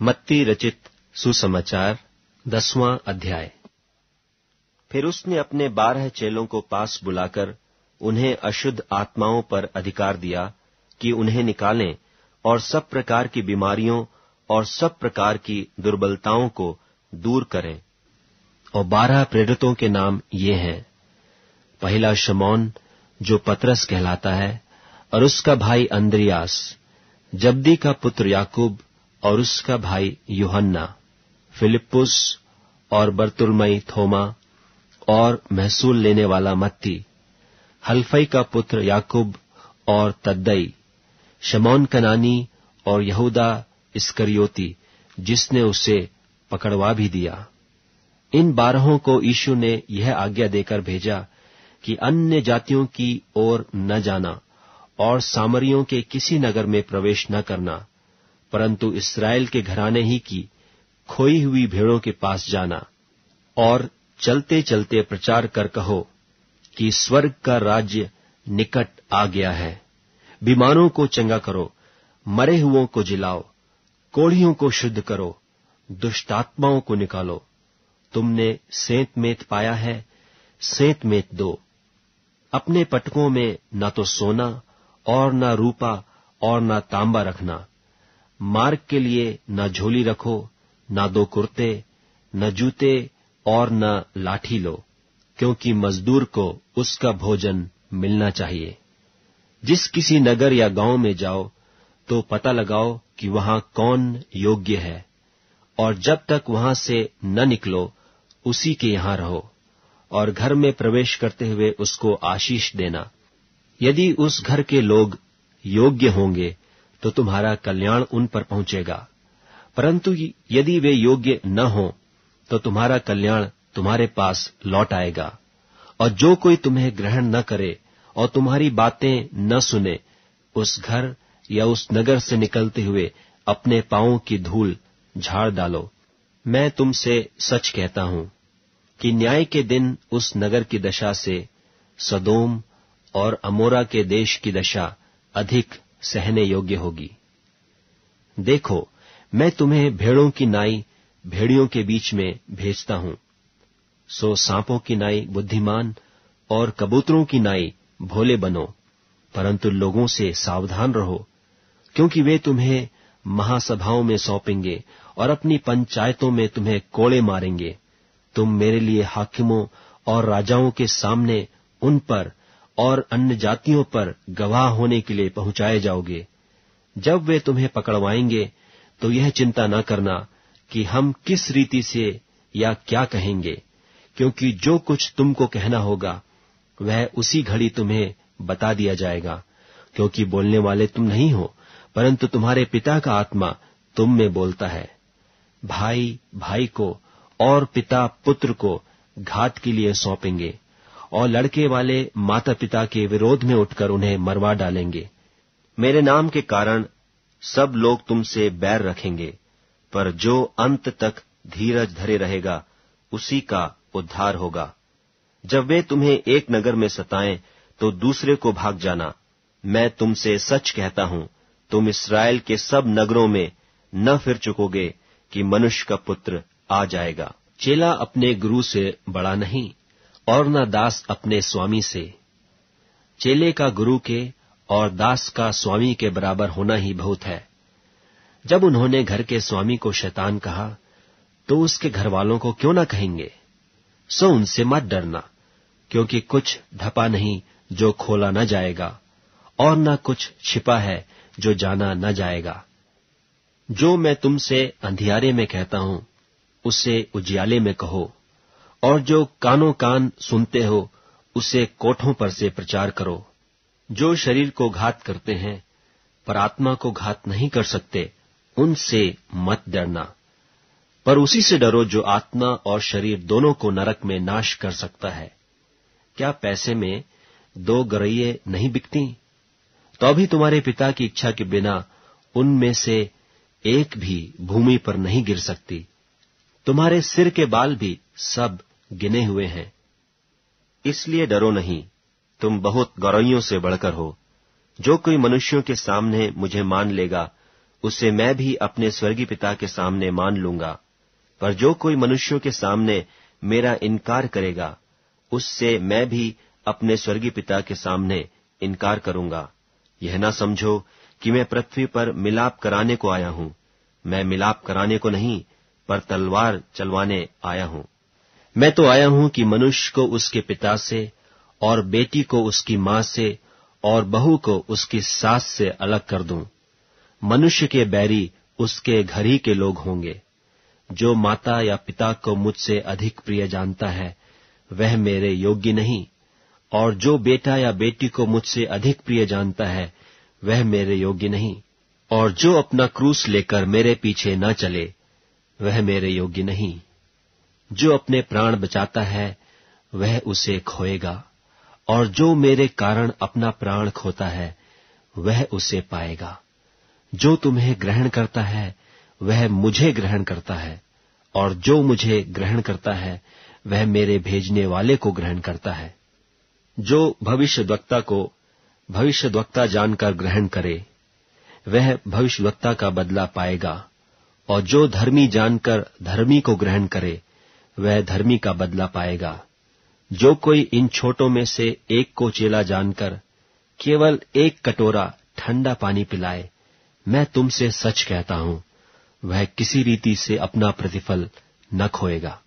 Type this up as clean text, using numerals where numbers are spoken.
मत्ती रचित सुसमाचार 10वां अध्याय। फिर उसने अपने 12 चेलों को पास बुलाकर उन्हें अशुद्ध आत्माओं पर अधिकार दिया कि उन्हें निकालें और सब प्रकार की बीमारियों और सब प्रकार की दुर्बलताओं को दूर करें। और 12 प्रेरितों के नाम ये हैं: पहला शमौन जो पतरस कहलाता है, और उसका भाई अंद्रियास, जब्दी का पुत्र याकूब और उसका भाई यूहन्ना, फिलिप्पुस और बरतुल्मै, थोमा और महसूल लेने वाला मत्ती, हल्फई का पुत्र याकूब और तद्दै, शमौन कनानी और यहूदा इस्करियोती जिसने उसे पकड़वा भी दिया। इन 12 को यीशु ने यह आज्ञा देकर भेजा कि अन्य जातियों की ओर न जाना और सामरियों के किसी नगर में प्रवेश न करना, परंतु इस्राएल के घराने ही की खोई हुई भेड़ों के पास जाना। और चलते चलते प्रचार कर कहो कि स्वर्ग का राज्य निकट आ गया है। बीमारों को चंगा करो, मरे हुओं को जिलाओ, कोढ़ियों को शुद्ध करो, दुष्टात्माओं को निकालो। तुमने सेंत मेत पाया है, सेंत मेत दो। अपने पटकों में न तो सोना और न रूपा और न तांबा रखना। मार्ग के लिए न झोली रखो, न 2 कुर्ते, न जूते और न लाठी लो, क्योंकि मजदूर को उसका भोजन मिलना चाहिए। जिस किसी नगर या गांव में जाओ तो पता लगाओ कि वहां कौन योग्य है, और जब तक वहां से न निकलो उसी के यहां रहो, और घर में प्रवेश करते हुए उसको आशीष देना। यदि उस घर के लोग योग्य होंगे तो तुम्हारा कल्याण उन पर पहुंचेगा, परंतु यदि वे योग्य न हों तो तुम्हारा कल्याण तुम्हारे पास लौट आएगा। और जो कोई तुम्हें ग्रहण न करे और तुम्हारी बातें न सुने, उस घर या उस नगर से निकलते हुए अपने पांवों की धूल झाड़ डालो। मैं तुमसे सच कहता हूं कि न्याय के दिन उस नगर की दशा से सदोम और अमोरा के देश की दशा अधिक सहने योग्य होगी। देखो, मैं तुम्हें भेड़ों की नाई भेड़ियों के बीच में भेजता हूं। सो सांपों की नाई बुद्धिमान और कबूतरों की नाई भोले बनो, परंतु लोगों से सावधान रहो, क्योंकि वे तुम्हें महासभाओं में सौंपेंगे और अपनी पंचायतों में तुम्हें कोड़े मारेंगे। तुम मेरे लिए हाकिमों और राजाओं के सामने उन पर और अन्य जातियों पर गवाह होने के लिए पहुंचाए जाओगे। जब वे तुम्हें पकड़वाएंगे तो यह चिंता न करना कि हम किस रीति से या क्या कहेंगे, क्योंकि जो कुछ तुमको कहना होगा वह उसी घड़ी तुम्हें बता दिया जाएगा, क्योंकि बोलने वाले तुम नहीं हो, परंतु तुम्हारे पिता का आत्मा तुम में बोलता है। भाई भाई को और पिता पुत्र को घात के लिए सौंपेंगे, और लड़के वाले माता पिता के विरोध में उठकर उन्हें मरवा डालेंगे। मेरे नाम के कारण सब लोग तुमसे बैर रखेंगे, पर जो अंत तक धीरज धरे रहेगा उसी का उद्धार होगा। जब वे तुम्हें एक नगर में सताएं तो दूसरे को भाग जाना। मैं तुमसे सच कहता हूं, तुम इस्राएल के सब नगरों में न फिर चुकोगे कि मनुष्य का पुत्र आ जाएगा। चेला अपने गुरु से बड़ा नहीं, और न दास अपने स्वामी से। चेले का गुरु के और दास का स्वामी के बराबर होना ही बहुत है। जब उन्होंने घर के स्वामी को शैतान कहा, तो उसके घर वालों को क्यों न कहेंगे? सो उनसे मत डरना, क्योंकि कुछ ढपा नहीं जो खोला न जाएगा, और न कुछ छिपा है जो जाना न जाएगा। जो मैं तुमसे अंधियारे में कहता हूं उसे उजियाले में कहो, और जो कानों कान सुनते हो उसे कोठों पर से प्रचार करो। जो शरीर को घात करते हैं पर आत्मा को घात नहीं कर सकते, उनसे मत डरना, पर उसी से डरो जो आत्मा और शरीर दोनों को नरक में नाश कर सकता है। क्या पैसे में 2 गरैये नहीं बिकती? तो अभी तुम्हारे पिता की इच्छा के बिना उनमें से एक भी भूमि पर नहीं गिर सकती। तुम्हारे सिर के बाल भी सब गिने हुए हैं। इसलिए डरो नहीं, तुम बहुत गौरैयों से बढ़कर हो। जो कोई मनुष्यों के सामने मुझे मान लेगा, उसे मैं भी अपने स्वर्गीय पिता के सामने मान लूंगा। पर जो कोई मनुष्यों के सामने मेरा इनकार करेगा, उससे मैं भी अपने स्वर्गीय पिता के सामने इनकार करूंगा। यह ना समझो कि मैं पृथ्वी पर मिलाप कराने को आया हूं। मैं मिलाप कराने को नहीं, पर तलवार चलवाने आया हूं। मैं तो आया हूं कि मनुष्य को उसके पिता से, और बेटी को उसकी मां से, और बहू को उसकी सास से अलग कर दूं। मनुष्य के बैरी उसके घर ही के लोग होंगे। जो माता या पिता को मुझसे अधिक प्रिय जानता है, वह मेरे योग्य नहीं, और जो बेटा या बेटी को मुझसे अधिक प्रिय जानता है, वह मेरे योग्य नहीं, और जो अपना क्रूस लेकर मेरे पीछे न चले, वह मेरे योग्य नहीं। जो अपने प्राण बचाता है, वह उसे खोएगा, और जो मेरे कारण अपना प्राण खोता है, वह उसे पाएगा। जो तुम्हें ग्रहण करता है, वह मुझे ग्रहण करता है, और जो मुझे ग्रहण करता है, वह मेरे भेजने वाले को ग्रहण करता है। जो भविष्यद्वक्ता को भविष्यद्वक्ता जानकर ग्रहण करे, वह भविष्यद्वक्ता का बदला पाएगा, और जो धर्मी जानकर धर्मी को ग्रहण करे, वह धर्मी का बदला पाएगा। जो कोई इन छोटों में से एक को चेला जानकर केवल एक कटोरा ठंडा पानी पिलाए, मैं तुमसे सच कहता हूं, वह किसी रीति से अपना प्रतिफल न खोएगा।